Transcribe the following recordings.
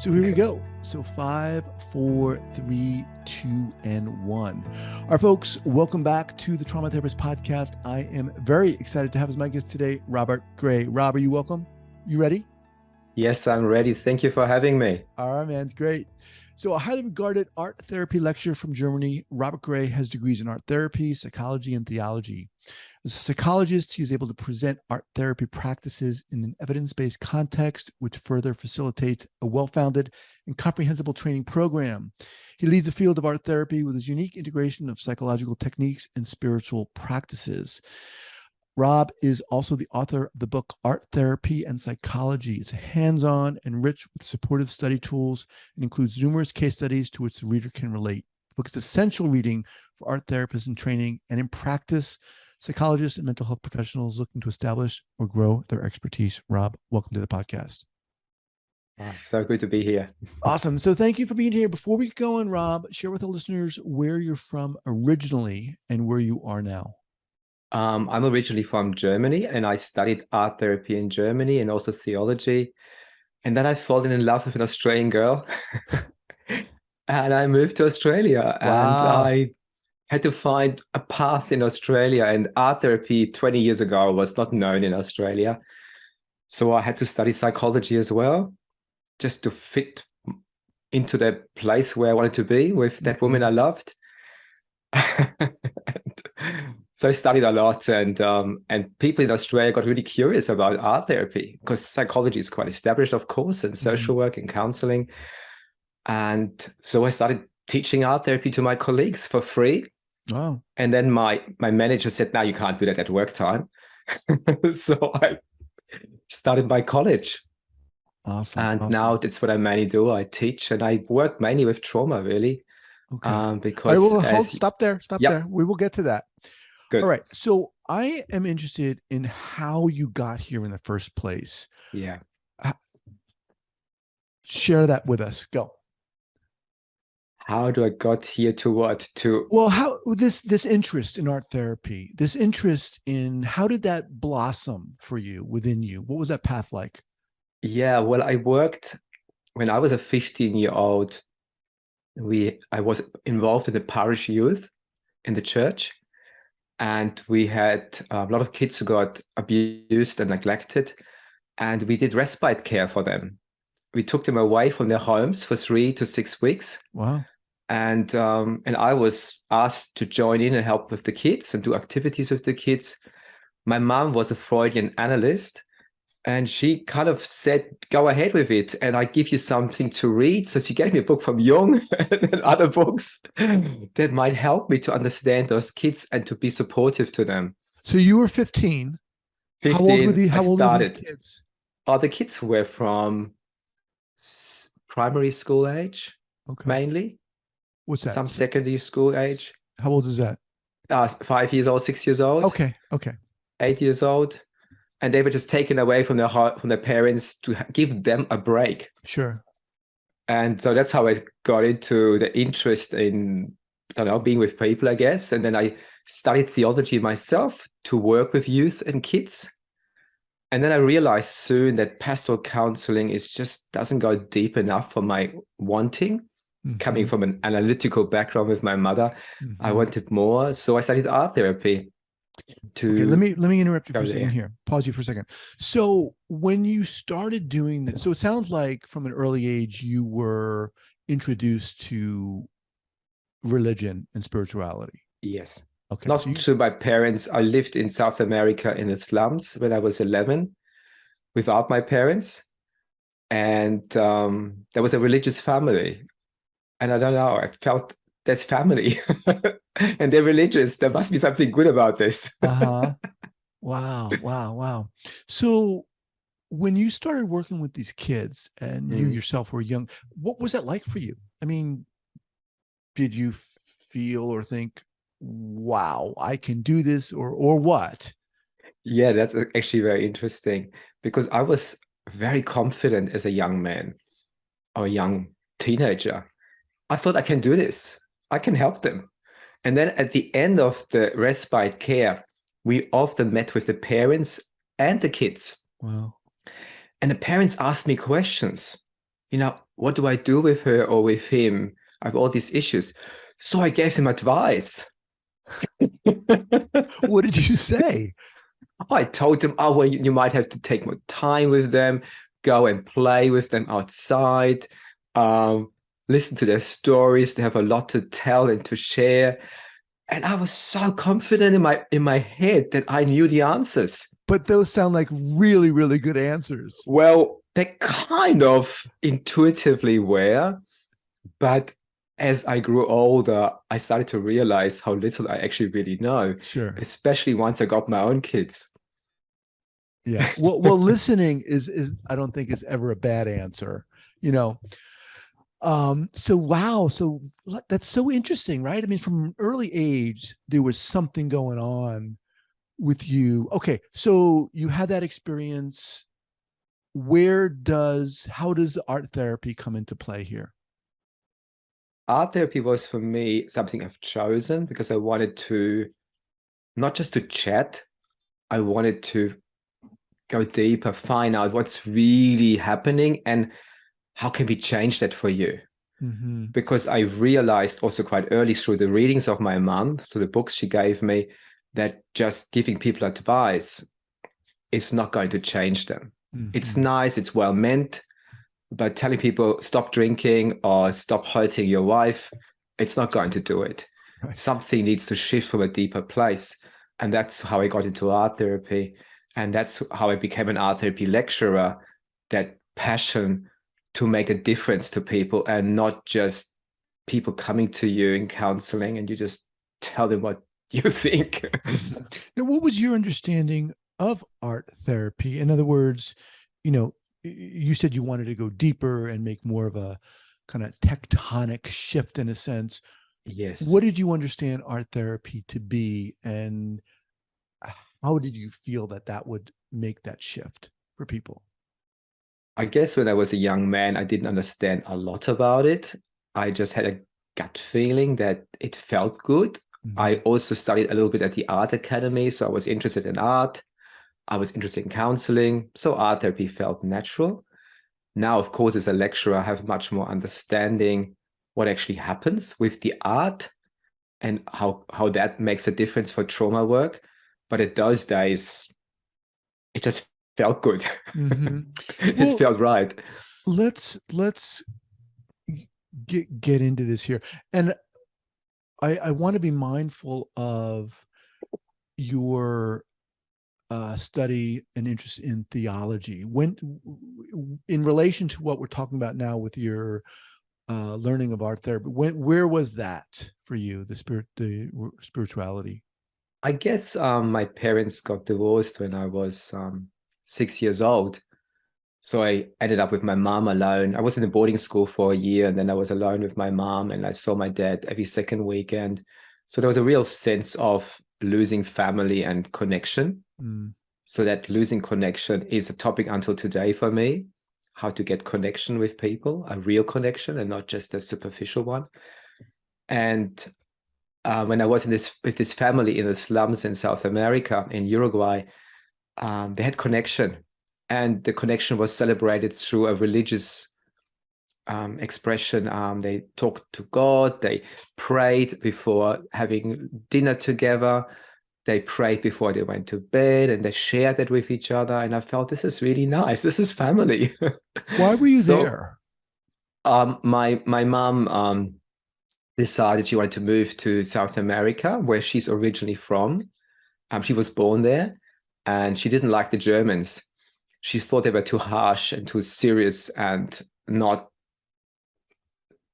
So here we go. So 5, 4, 3, 2, and 1. All right, folks, welcome back to the Trauma Therapist Podcast. I am very excited to have as my guest today, Robert Gray. Rob, are you welcome? You ready? Yes, I'm ready. Thank you for having me. All right, man. It's great. So a highly regarded art therapy lecturer from Germany, Robert Gray has degrees in art therapy, psychology, and theology. As a psychologist, he is able to present art therapy practices in an evidence-based context, which further facilitates a well-founded and comprehensible training program. He leads the field of art therapy with his unique integration of psychological techniques and spiritual practices. Rob is also the author of the book Art Therapy and Psychology. It's hands-on and rich with supportive study tools and includes numerous case studies to which the reader can relate. The book is essential reading for art therapists in training and in practice, psychologists and mental health professionals looking to establish or grow their expertise. Rob, welcome to the podcast. So good to be here. Awesome. So thank you for being here. Before we get going, Rob, share with the listeners where you're from originally and where you are now. I'm originally from Germany, and I studied art therapy in Germany and also theology. And then I fallen in love with an Australian girl and I moved to Australia. And Wow. I had to find a path in Australia, and art therapy 20 years ago was not known in Australia. So I had to study psychology as well, just to fit into the place where I wanted to be with that woman I loved. So I studied a lot, and people in Australia got really curious about art therapy because psychology is quite established, of course, and social work and counseling. And so I started teaching art therapy to my colleagues for free. Wow. And then my manager said, "Now you can't do that at work time." So I started my college. Awesome. And now that's what I mainly do. I teach, and I work mainly with trauma, really. Okay. Because All right, stop there. There. We will get to that. Good. All right. So I am interested in how you got here in the first place. Yeah. Share that with us. Go. How do I got here to what? Well, how this interest in art therapy, this interest in, how did that blossom for you within you? What was that path like? Yeah, well, I worked when I was a 15-year-old. I was involved in the parish youth in the church, and we had a lot of kids who got abused and neglected, and we did respite care for them. We took them away from their homes for 3 to 6 weeks. Wow. And I was asked to join in and help with the kids and do activities with the kids. My mom was a Freudian analyst, and she kind of said, "Go ahead with it, and I give you something to read." So she gave me a book from Jung and other books that might help me to understand those kids and to be supportive to them. So you were 15. 15, How old were these kids? The kids were from primary school age, mainly. What's that? Some secondary school age. How old is that? 5 years old, 6 years old. Okay. 8 years old. And they were just taken away from their parents to give them a break. Sure. And so that's how I got into the interest in, being with people, I guess. And then I studied theology myself to work with youth and kids. And then I realized soon that pastoral counseling doesn't go deep enough for my wanting. Coming from an analytical background with my mother, I wanted more. So I studied art therapy. Okay, let me interrupt you for a second here. Pause you for a second. So when you started doing this, so it sounds like from an early age you were introduced to religion and spirituality. Yes. Okay. Not to my parents. I lived in South America in the slums when I was 11 without my parents. And there was a religious family. And I don't know, I felt there's family and they're religious. There must be something good about this. Wow. So when you started working with these kids and you yourself were young, what was that like for you? I mean, did you feel or think, wow, I can do this, or what? Yeah, that's actually very interesting, because I was very confident as a young man or a young teenager. I thought, I can do this. I can help them. And then at the end of the respite care, we often met with the parents and the kids. Wow. And the parents asked me questions. what do I do with her or with him? I have all these issues. So I gave him advice. What did you say? I told them, oh, well, you might have to take more time with them, go and play with them outside, listen to their stories. They have a lot to tell and to share. And I was so confident in my head that I knew the answers. But those sound like really, really good answers. Well, they kind of intuitively were, but as I grew older, I started to realize how little I actually really know, Sure. especially once I got my own kids. Yeah. Well, listening is I don't think is ever a bad answer, you know. So wow, so that's so interesting, right? I mean, from an early age, there was something going on with you. Okay, so you had that experience. How does the art therapy come into play here? Art therapy was for me something I've chosen because I wanted to not just to chat, I wanted to go deeper, find out what's really happening and how can we change that for you? Mm-hmm. Because I realized also quite early through the readings of my mom, through the books she gave me, that just giving people advice is not going to change them. Mm-hmm. It's nice, it's well meant, but telling people stop drinking or stop hurting your wife, it's not going to do it. Right. Something needs to shift from a deeper place. And that's how I got into art therapy. And that's how I became an art therapy lecturer, that passion to make a difference to people and not just people coming to you in counseling and you just tell them what you think. Now, what was your understanding of art therapy? In other words, you said you wanted to go deeper and make more of a kind of tectonic shift in a sense. Yes. What did you understand art therapy to be, and how did you feel that would make that shift for people? I guess when I was a young man, I didn't understand a lot about it. I just had a gut feeling that it felt good. Mm-hmm. I also studied a little bit at the art academy, so I was interested in art. I was interested in counseling, so art therapy felt natural. Now, of course, as a lecturer, I have much more understanding what actually happens with the art and how that makes a difference for trauma work. But at those days, it just felt good. Mm-hmm. It felt right. Let's get into this here, and I want to be mindful of your study and interest in theology. When, in relation to what we're talking about now with your learning of art therapy, where was that for you? The spirituality. I guess my parents got divorced when I was 6 years old. So I ended up with my mom alone. I was in a boarding school for a year and then I was alone with my mom and I saw my dad every second weekend. So there was a real sense of losing family and connection. Mm. So that losing connection is a topic until today for me, how to get connection with people, a real connection and not just a superficial one. And when I was with this family in the slums in South America, in Uruguay, they had connection. And the connection was celebrated through a religious expression. They talked to God, they prayed before having dinner together, they prayed before they went to bed, and they shared that with each other. And I felt, this is really nice. This is family. Why were you there? My mom decided she wanted to move to South America, where she's originally from. She was born there, and she didn't like the Germans. She thought they were too harsh and too serious and not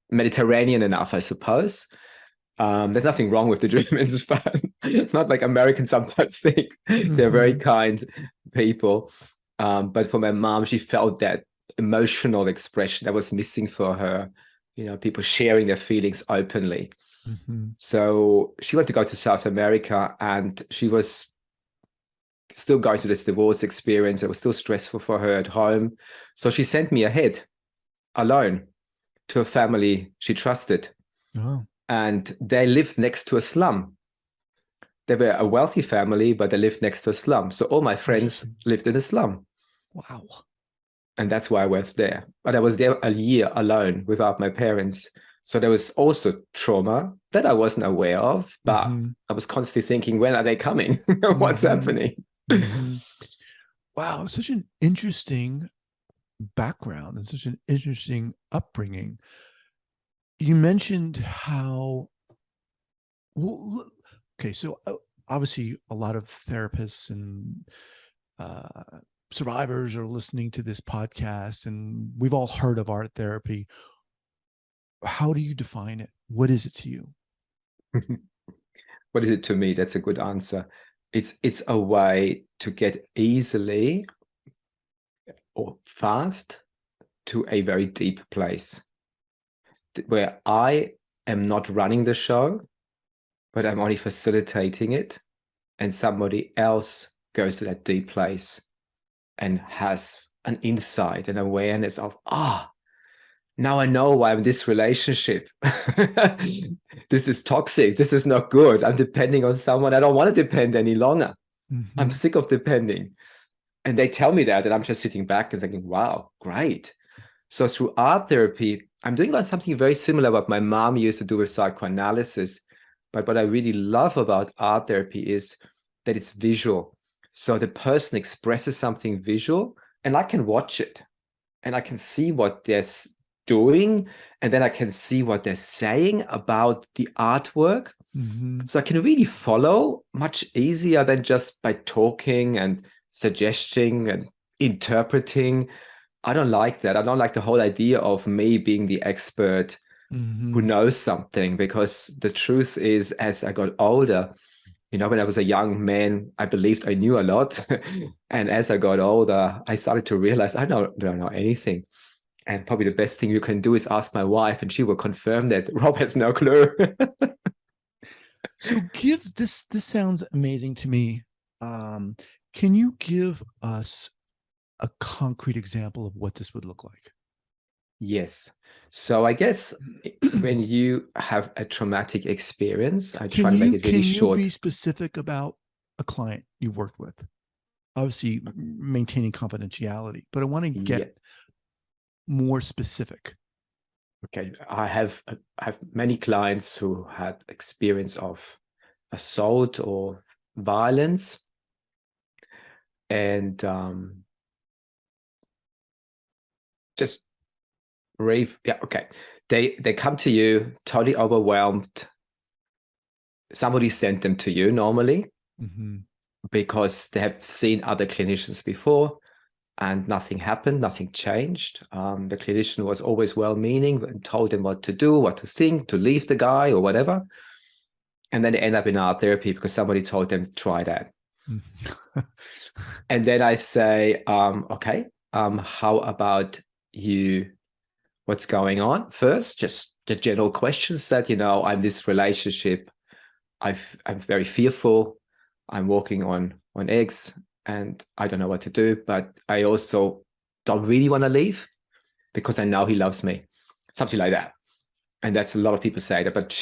Mediterranean enough, I suppose. There's nothing wrong with the Germans, but not like Americans sometimes think. Mm-hmm. They're very kind people. But for my mom, she felt that emotional expression that was missing for her, people sharing their feelings openly. Mm-hmm. So she wanted to go to South America, and she was still going through this divorce experience. It was still stressful for her at home. So she sent me ahead alone to a family she trusted. Oh. And they lived next to a slum. They were a wealthy family, but they lived next to a slum. So all my friends lived in a slum. Wow. And that's why I was there. But I was there a year alone without my parents. So there was also trauma that I wasn't aware of, but I was constantly thinking, when are they coming? What's happening? Wow, such an interesting background and such an interesting upbringing. You mentioned how, well, okay, so obviously a lot of therapists and survivors are listening to this podcast, and we've all heard of art therapy. How do you define it? What is it to you? What is it to me? That's a good answer. It's a way to get easily or fast to a very deep place where I am not running the show, but I'm only facilitating it, and somebody else goes to that deep place and has an insight and awareness of, now I know why I'm in this relationship. This is toxic. This is not good. I'm depending on someone. I don't want to depend any longer. I'm sick of depending. And they tell me that, and I'm just sitting back and thinking, wow, great. So through art therapy, I'm doing something very similar what my mom used to do with psychoanalysis. But what I really love about art therapy is that it's visual. So the person expresses something visual, and I can watch it, and I can see what they're doing, and then I can see what they're saying about the artwork. So I can really follow much easier than just by talking and suggesting and interpreting. I don't like that. I don't like the whole idea of me being the expert who knows something, because the truth is, as I got older, when I was a young man, I believed I knew a lot. And as I got older, I started to realize I don't know anything. And probably the best thing you can do is ask my wife, and she will confirm that Rob has no clue. So this sounds amazing to me. Can you give us a concrete example of what this would look like? Yes. So I guess when you have a traumatic experience, I try to make it really short. Can you be specific about a client you've worked with? Obviously, maintaining confidentiality, but I want to get more specific. Okay, I have many clients who had experience of assault or violence, and just rave. Yeah, okay. They come to you totally overwhelmed. Somebody sent them to you normally because they have seen other clinicians before, and nothing happened, nothing changed. The clinician was always well-meaning and told them what to do, what to think, to leave the guy or whatever. And then they end up in art therapy because somebody told them, try that. And then I say, okay, how about you, what's going on? First, just the general questions that, I'm this relationship. I'm very fearful. I'm walking on eggs, and I don't know what to do, but I also don't really want to leave because I know he loves me. Something like that. And that's a lot of people say that, but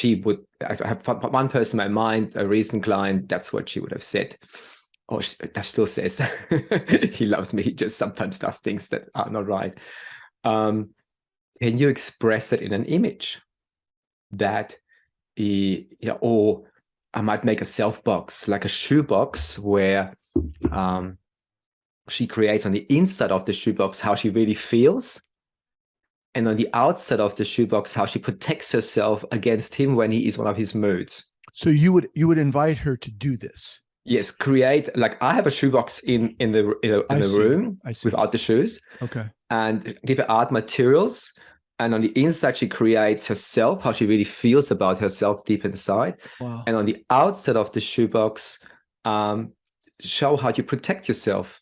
I have one person in my mind, a recent client, that's what she would have said. Or that still says, he loves me. He just sometimes does things that are not right. Can you express it in an image that, or I might make a self box, like a shoe box, where she creates on the inside of the shoebox how she really feels, and on the outside of the shoebox how she protects herself against him when he is one of his moods. So you would invite her to do this? Yes, create, like I have a shoebox in the room without the shoes. Okay. And give her art materials. And on the inside, she creates herself, how she really feels about herself deep inside. Wow. And on the outside of the shoebox, show how you protect yourself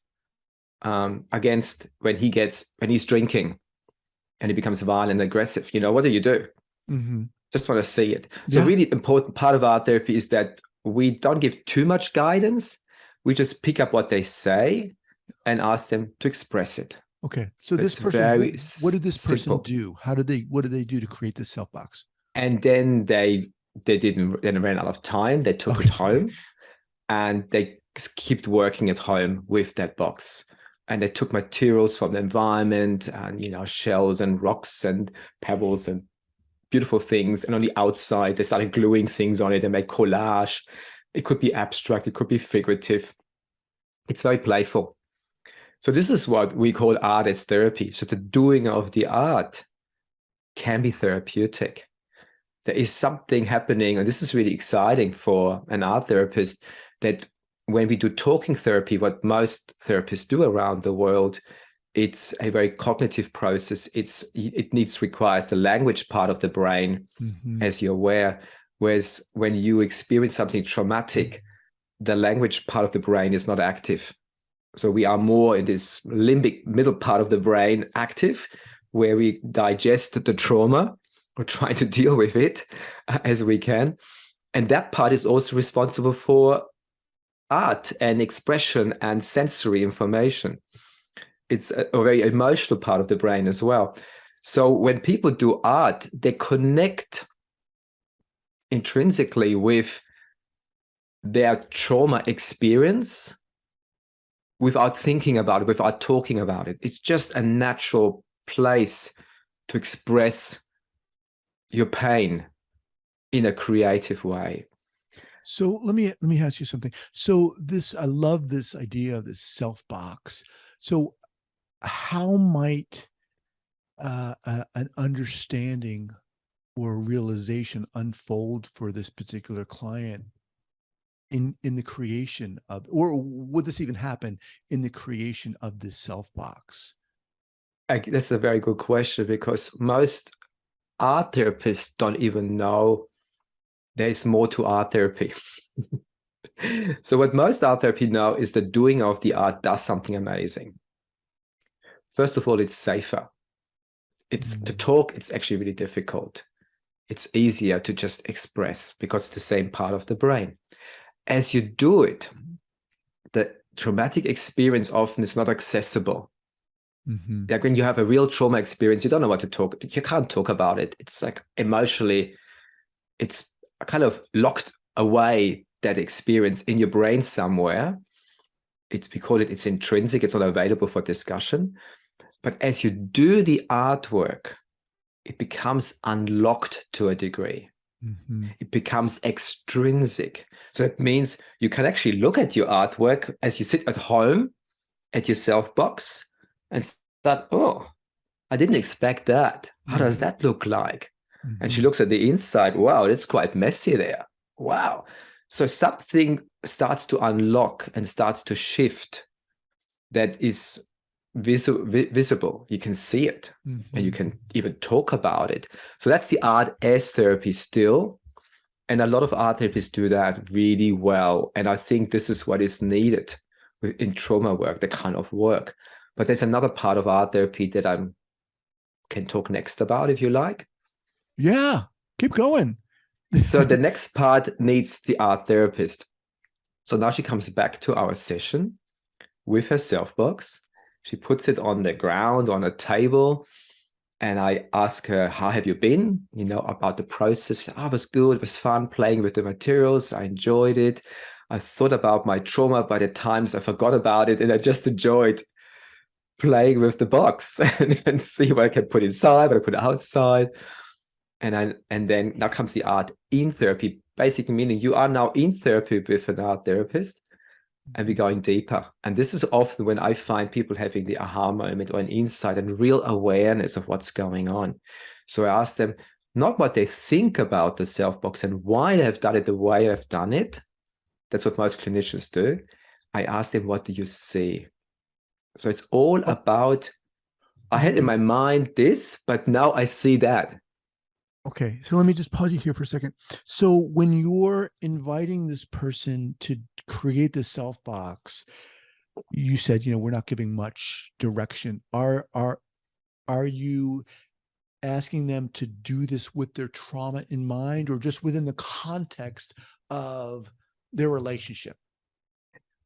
against when he's drinking and he becomes violent and aggressive. What do you do? Just want to see it. So really important part of art therapy is that we don't give too much guidance. We just pick up what they say and ask them to express it. Okay. So this person, what did this person do? What did they do to create this self box? And then they ran out of time. They took it home, and they kept working at home with that box. And they took materials from the environment and, shells and rocks and pebbles and beautiful things. And on the outside, they started gluing things on it and made collage. It could be abstract, it could be figurative. It's very playful. So this is what we call art as therapy. So the doing of the art can be therapeutic. There is something happening, and this is really exciting for an art therapist, that when we do talking therapy, what most therapists do around the world, it's a very cognitive process. It requires the language part of the brain, as you're aware. Whereas when you experience something traumatic, the language part of the brain is not active. So we are more in this limbic middle part of the brain active, where we digest the trauma or try to deal with it as we can. And that part is also responsible for art and expression and sensory information. It's a very emotional part of the brain as well. So when people do art, they connect intrinsically with their trauma experience without thinking about it, without talking about it. It's just a natural place to express your pain in a creative way. So let me ask you something. So I love this idea of this self box. So how might an understanding or a realization unfold for this particular client in the creation of, or would this even happen in the creation of this self box? That's a very good question, because most art therapists don't even know there's more to art therapy. So what most art therapy know is the doing of the art does something amazing. First of all, it's safer. To talk, it's actually really difficult. It's easier to just express because it's the same part of the brain. As you do it, the traumatic experience often is not accessible. Like when you have a real trauma experience, you don't know what to talk. You can't talk about it. It's like emotionally, it's kind of locked away, that experience in your brain somewhere. We call it, it's intrinsic. It's not available for discussion. But as you do the artwork, it becomes unlocked to a degree. It becomes extrinsic. So it means you can actually look at your artwork as you sit at home at your self box and start, oh, I didn't expect that. How does that look like? And she looks at the inside. Wow, it's quite messy there. Wow. So something starts to unlock and starts to shift that is visible. You can see it, and you can even talk about it. So that's the art as therapy still. And a lot of art therapists do that really well. And I think this is what is needed in trauma work, the kind of work. But there's another part of art therapy that I can talk next about, if you like. Yeah, keep going. So the next part needs the art therapist. So now she comes back to our session with her self box. She puts it on the ground, on a table. And I ask her, how have you been? About the process. Oh, it was good. It was fun playing with the materials. I enjoyed it. I thought about my trauma, but at times I forgot about it. And I just enjoyed playing with the box and see what I can put inside, what I put outside. And then now comes the art in therapy, basically meaning you are now in therapy with an art therapist, and we're going deeper. And this is often when I find people having the aha moment or an insight and real awareness of what's going on. So I ask them not what they think about the self box and why they have done it the way I've done it. That's what most clinicians do. I ask them, what do you see? So it's all about, I had in my mind this, but now I see that. Okay, so let me just pause you here for a second. So when you're inviting this person to create the self box, you said, we're not giving much direction. Are you asking them to do this with their trauma in mind, or just within the context of their relationship?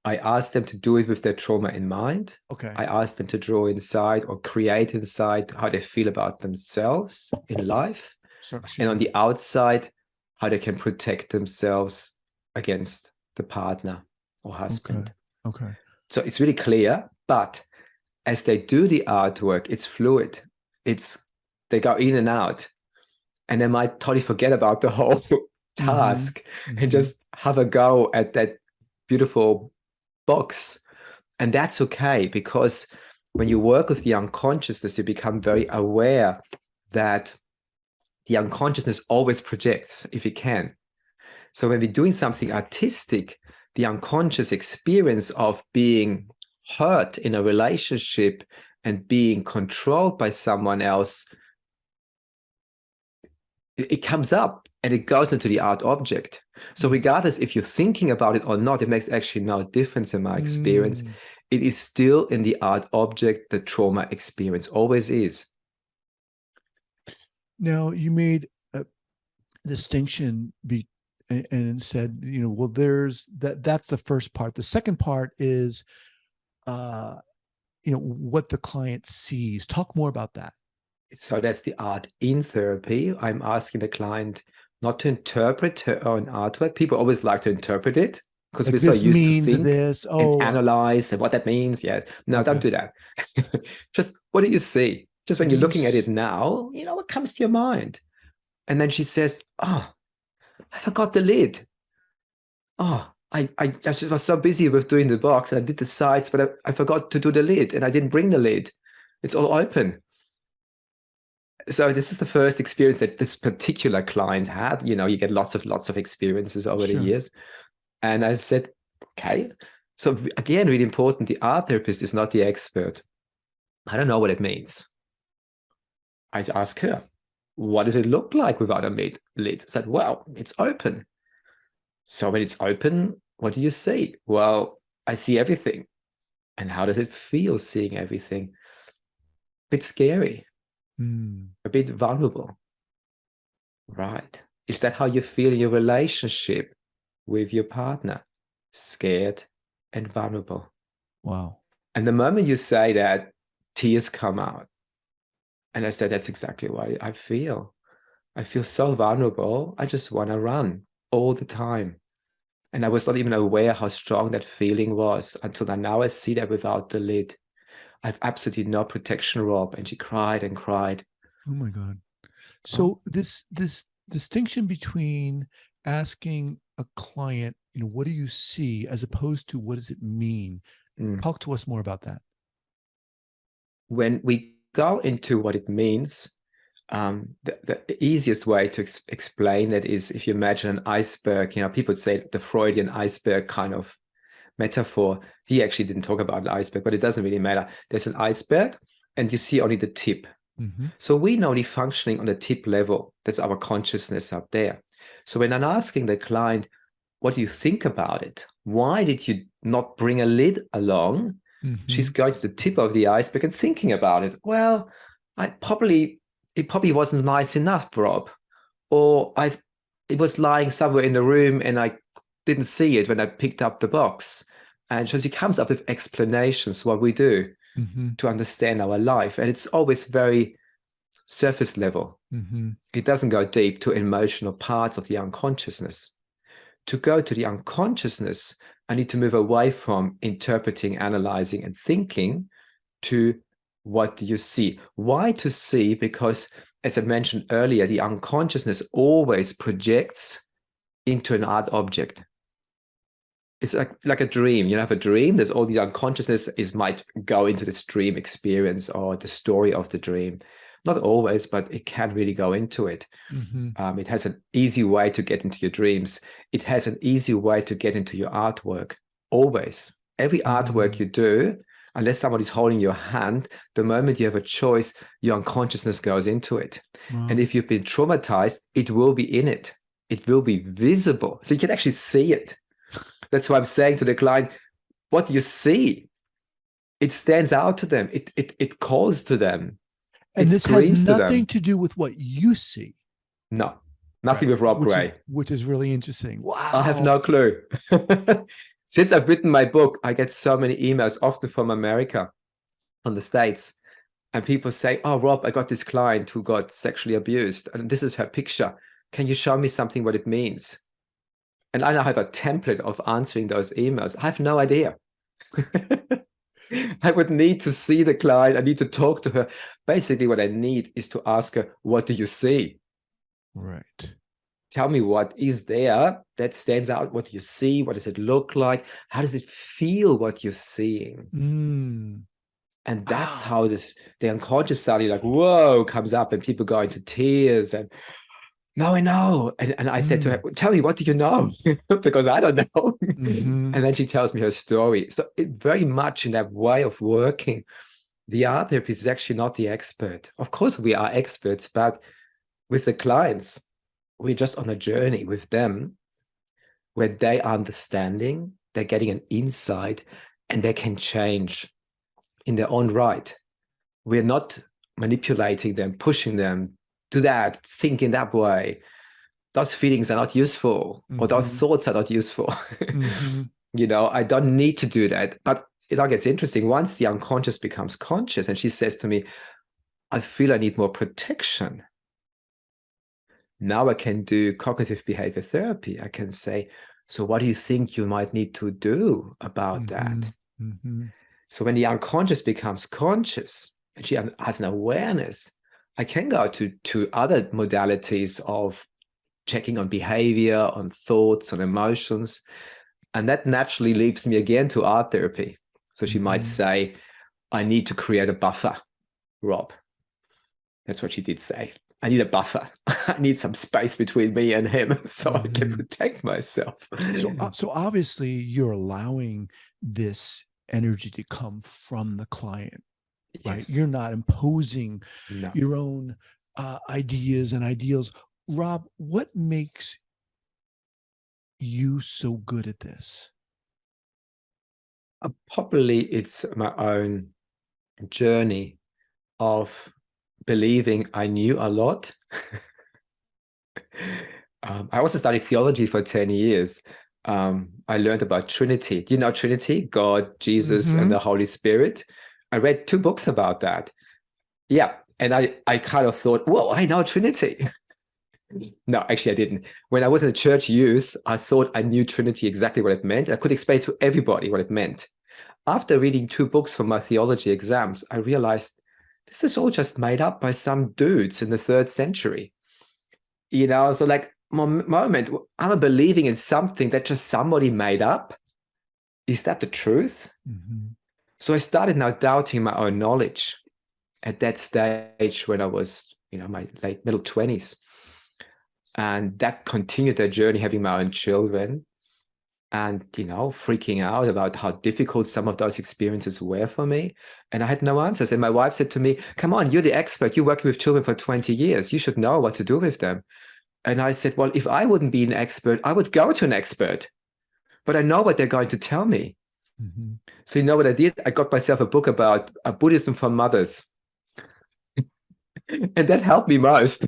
I ask them to do it with their trauma in mind. Okay. I ask them to draw inside or create inside how they feel about themselves in life. And on the outside, how they can protect themselves against the partner or husband. Okay. So it's really clear, but as they do the artwork, it's fluid. They go in and out, and they might totally forget about the whole task and just have a go at that beautiful box. And that's okay, because when you work with the unconsciousness, you become very aware that the unconsciousness always projects if it can. So when we're doing something artistic, the unconscious experience of being hurt in a relationship and being controlled by someone else, it comes up and it goes into the art object. So regardless if you're thinking about it or not, it makes actually no difference in my experience. It is still in the art object, the trauma experience always is. Now, you made a distinction and said, you know, well, there's that's the first part. The second part is, you know, what the client sees. Talk more about that. So that's the art in therapy. I'm asking the client not to interpret her own artwork. People always like to interpret it because Like, we're so this used to means think this. and analyze and what that means. Yeah, no, don't do that. Just what do you see? Just when you're looking at it now, you know, what comes to your mind? And then she says, "Oh, I forgot the lid. Oh, I just was so busy with doing the box, and I did the sides, but I forgot to do the lid, and I didn't bring the lid. It's all open." So this is the first experience that this particular client had. You know, you get lots of experiences over the years. And I said, okay. So again, really important, the art therapist is not the expert. I don't know what it means. I ask her, what does it look like without a lid? I said, well, it's open. So when it's open, what do you see? Well, I see everything. And how does it feel seeing everything? A bit scary. A bit vulnerable. Right. Is that how you feel in your relationship with your partner? Scared and vulnerable. Wow. And the moment you say that, tears come out. And I said, that's exactly what I feel. I feel so vulnerable. I just want to run all the time. And I was not even aware how strong that feeling was until now I see that without the lid. I have absolutely no protection, Rob. And she cried and cried. Oh my God. So this distinction between asking a client, you know, what do you see, as opposed to what does it mean? Talk to us more about that. When we go into what it means, the easiest way to explain it is if you imagine an iceberg. You know, people say the Freudian iceberg kind of metaphor. He actually didn't talk about an iceberg, but it doesn't really matter. There's an iceberg and you see only the tip. So we're only functioning on the tip level. That's our consciousness up there. So when I'm asking the client, what do you think about it? Why did you not bring a lid along? She's going to the tip of the iceberg and thinking about it. Well, it probably wasn't nice enough, Rob. Or it was lying somewhere in the room and I didn't see it when I picked up the box. And so she comes up with explanations, what we do to understand our life. And it's always very surface level. It doesn't go deep to emotional parts of the unconsciousness. To go to the unconsciousness, I need to move away from interpreting, analyzing, and thinking to what do you see? Why to see? Because, as I mentioned earlier, the unconsciousness always projects into an art object. It's like a dream. You have a dream, there's all these unconsciousness might go into this dream experience or the story of the dream. Not always, but it can really go into it. It has an easy way to get into your dreams. It has an easy way to get into your artwork. Always. Every artwork you do, unless somebody's holding your hand, the moment you have a choice, your unconsciousness goes into it. And if you've been traumatized, it will be in it. It will be visible. So you can actually see it. That's why I'm saying to the client, what do you see? It stands out to them. It calls to them. And this has nothing to do with what you see. No, nothing with Rob Gray. Which is really interesting. Wow. I have no clue. Since I've written my book, I get so many emails, often from America, from the States. And people say, oh, Rob, I got this client who got sexually abused. And this is her picture. Can you show me something what it means? And I now have a template of answering those emails. I have no idea. I would need to see the client. I need to talk to her. Basically, what I need is to ask her, what do you see? Right. Tell me what is there that stands out. What do you see? What does it look like? How does it feel what you're seeing? Mm. And that's Wow. how the unconscious suddenly like, whoa, comes up and people go into tears and no, I know. And I said to her, tell me, what do you know? Because I don't know. Mm-hmm. And then she tells me her story. So it very much in that way of working, the art therapist is actually not the expert. Of course, we are experts, but with the clients, we're just on a journey with them where they are understanding, they're getting an insight, and they can change in their own right. We're not manipulating them, pushing them, do that, think in that way. Those feelings are not useful, or those thoughts are not useful. Mm-hmm. You know, I don't need to do that. But it all gets interesting. Once the unconscious becomes conscious, and she says to me, I feel I need more protection. Now I can do cognitive behavior therapy. I can say, so what do you think you might need to do about that? Mm-hmm. So when the unconscious becomes conscious and she has an awareness, I can go to other modalities of checking on behavior, on thoughts, on emotions. And that naturally leads me again to art therapy. So she might say, I need to create a buffer, Rob. That's what she did say. I need a buffer. I need some space between me and him so I can protect myself. So obviously you're allowing this energy to come from the client, right? Yes. You're not imposing No. your own ideas and ideals. Rob, what makes you so good at this? Probably it's my own journey of believing I knew a lot. I also studied theology for 10 years. I learned about Trinity. Do you know Trinity? God, Jesus, and the Holy Spirit. I read 2 books about that. Yeah. And I kind of thought, whoa, I know Trinity. No, actually, I didn't. When I was in a church youth, I thought I knew Trinity exactly what it meant. I could explain to everybody what it meant. After reading 2 books for my theology exams, I realized this is all just made up by some dudes in the 3rd century. You know, so like, moment, am I believing in something that just somebody made up? Is that the truth? So I started now doubting my own knowledge at that stage when I was, my late middle 20s. And that continued the journey, having my own children and, freaking out about how difficult some of those experiences were for me. And I had no answers. And my wife said to me, come on, you're the expert. You're working with children for 20 years. You should know what to do with them. And I said, well, if I wouldn't be an expert, I would go to an expert. But I know what they're going to tell me. So you know what I did? I got myself a book about Buddhism for mothers. And that helped me most.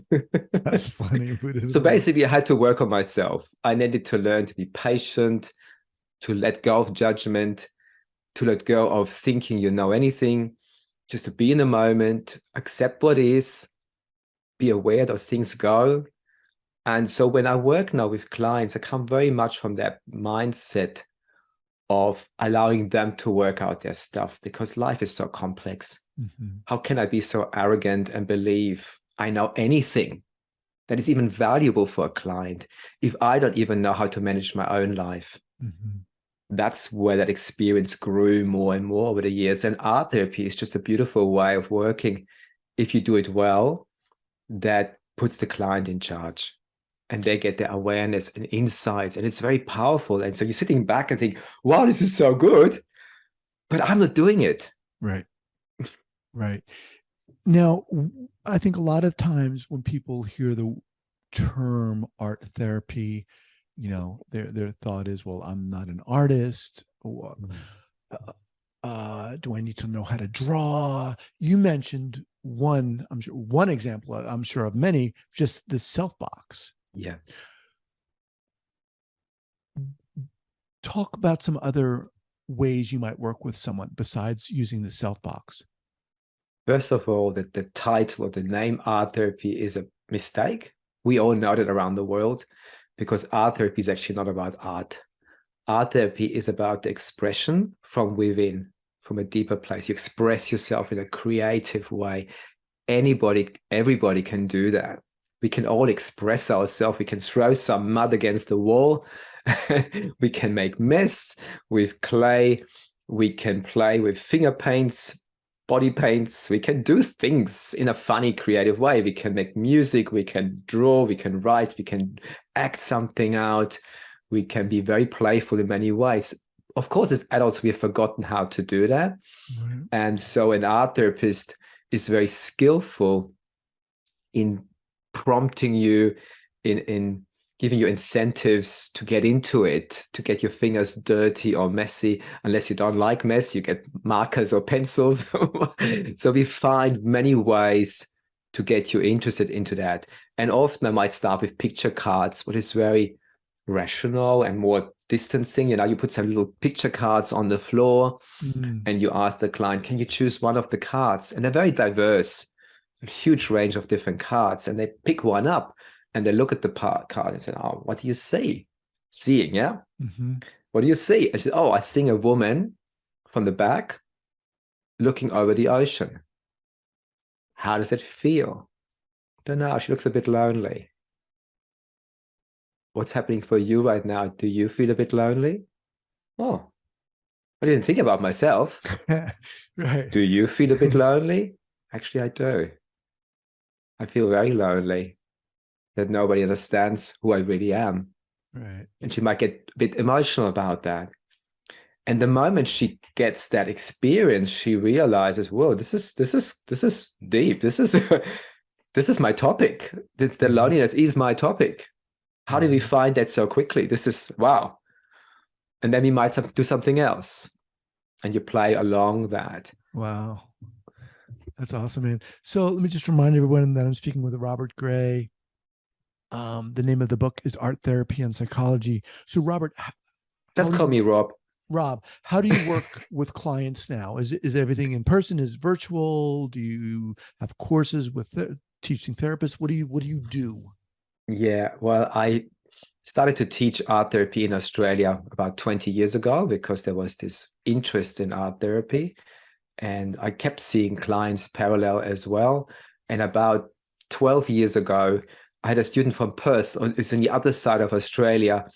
That's funny. So basically, I had to work on myself. I needed to learn to be patient, to let go of judgment, to let go of thinking you know anything, just to be in the moment, accept what is, be aware that things go. And so when I work now with clients, I come very much from that mindset of allowing them to work out their stuff because life is so complex. How can I be so arrogant and believe I know anything that is even valuable for a client if I don't even know how to manage my own life? That's where that experience grew more and more over the years. And art therapy is just a beautiful way of working. If you do it well, that puts the client in charge and they get their awareness and insights. And it's very powerful. And so you're sitting back and think, wow, this is so good, but I'm not doing it. Right. Right. Now, I think a lot of times when people hear the term art therapy, their thought is, well, I'm not an artist. Or, do I need to know how to draw? You mentioned one example, I'm sure of many, just the self box. Yeah. Talk about some other ways you might work with someone besides using the self box. First of all, the title or the name art therapy is a mistake. We all know that around the world because art therapy is actually not about art. Art therapy is about the expression from within. from a deeper place. You express yourself in a creative way. Everybody can do that. We can all express ourselves. We can throw some mud against the wall. We can make mess with clay. We can play with finger paints, body paints. We can do things in a funny, creative way. We can make music. We can draw. We can write. We can act something out. We can be very playful in many ways. Of course, as adults, we have forgotten how to do that. Right. And so an art therapist is very skillful in prompting you, in giving you incentives to get into it, to get your fingers dirty or messy. Unless you don't like mess, you get markers or pencils. So we find many ways to get you interested into that. And often I might start with picture cards, what is very rational and more distancing. You put some little picture cards on the floor and you ask the client, can you choose one of the cards? And they're very diverse, a huge range of different cards. And they pick one up and they look at the card and say, oh, what do you see? Seeing, yeah? Mm-hmm. What do you see? And she said, oh, I see a woman from the back looking over the ocean. How does it feel? Don't know. She looks a bit lonely. What's happening for you right now? Do you feel a bit lonely? Oh, I didn't think about myself. Right. Do you feel a bit lonely? Actually, I do. I feel very lonely that nobody understands who I really am. Right. And she might get a bit emotional about that. And the moment she gets that experience, she realizes, whoa, this is deep. This is my topic. The loneliness is my topic. How did we find that so quickly? This is wow. And then we might do something else. And you play along that. Wow. That's awesome, man. So let me just remind everyone that I'm speaking with Robert Gray. The name of the book is Art Therapy and Psychology. So Robert, Just call me Rob. Rob, how do you work with clients now? Is everything in person? Is it virtual? Do you have courses with teaching therapists? What do you do? Yeah, well, I started to teach art therapy in Australia about 20 years ago because there was this interest in art therapy. And I kept seeing clients parallel as well. And about 12 years ago, I had a student from Perth, it's on the other side of Australia.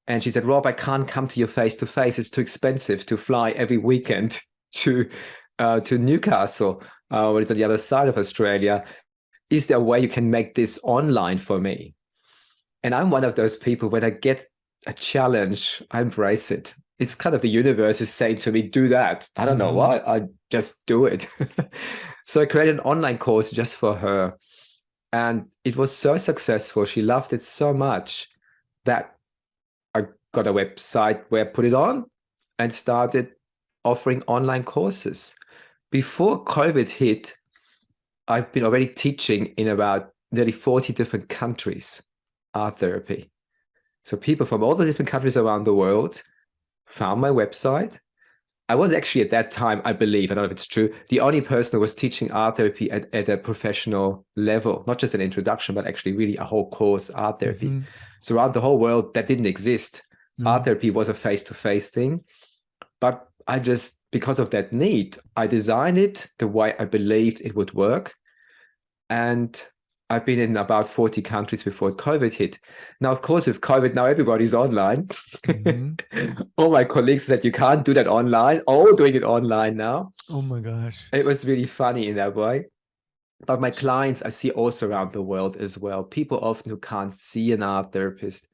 And she said, Rob, I can't come to you face to face. It's too expensive to fly every weekend to Newcastle, when it's on the other side of Australia. Is there a way you can make this online for me? And I'm one of those people, when I get a challenge, I embrace it. It's kind of the universe is saying to me, do that. I don't know why, I just do it. So I created an online course just for her. And it was so successful. She loved it so much that I got a website where I put it on and started offering online courses. Before COVID hit, I've been already teaching in about nearly 40 different countries, art therapy. So people from all the different countries around the world found my website. I was actually at that time, I believe, I don't know if it's true, the only person who was teaching art therapy at a professional level, not just an introduction, but actually really a whole course, art therapy. So around the whole world, that didn't exist. Art therapy was a face-to-face thing. But I just, because of that need, I designed it the way I believed it would work. And I've been in about 40 countries before COVID hit. Now, of course, with COVID, now everybody's online. All my colleagues said, you can't do that online. All doing it online now. Oh my gosh. It was really funny in that way. But my clients, I see also around the world as well. People often who can't see an art therapist,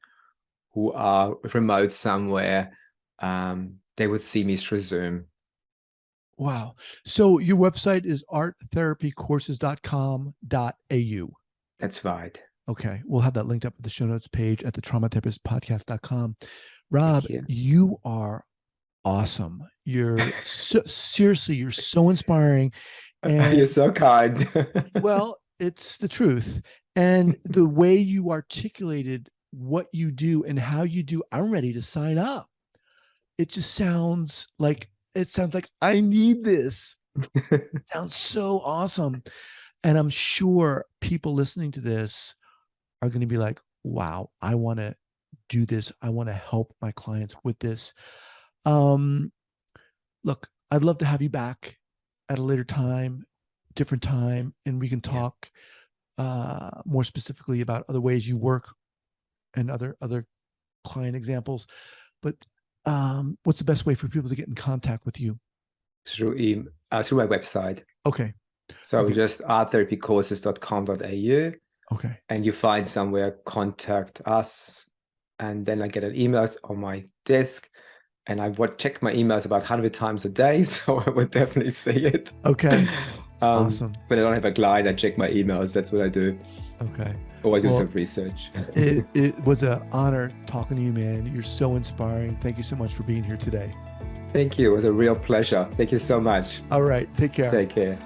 who are remote somewhere, they would see me through Zoom. Wow. So your website is arttherapycourses.com.au. That's right. Okay. We'll have that linked up at the show notes page at the traumatherapistpodcast.com. Rob, you are awesome. You're seriously, you're so inspiring. And you're so kind. well, it's the truth. And the way you articulated what you do and how you do, I'm ready to sign up. It just sounds like I need this. It sounds so awesome. And I'm sure people listening to this are going to be like, wow, I want to do this. I want to help my clients with this. Look, I'd love to have you back at a later time, different time, and we can talk more specifically about other ways you work and other client examples. But what's the best way for people to get in contact with you? Through my website. Okay. So Okay. just arttherapycourses.com.au. Okay. And you find somewhere, contact us. And then I get an email on my desk. And I would check my emails about 100 times a day. So I would definitely see it. Okay. Awesome. When I don't have a client, I check my emails. That's what I do. Okay. Or I do some research. It was an honor talking to you, man. You're so inspiring. Thank you so much for being here today. Thank you. It was a real pleasure. Thank you so much. All right. Take care. Take care.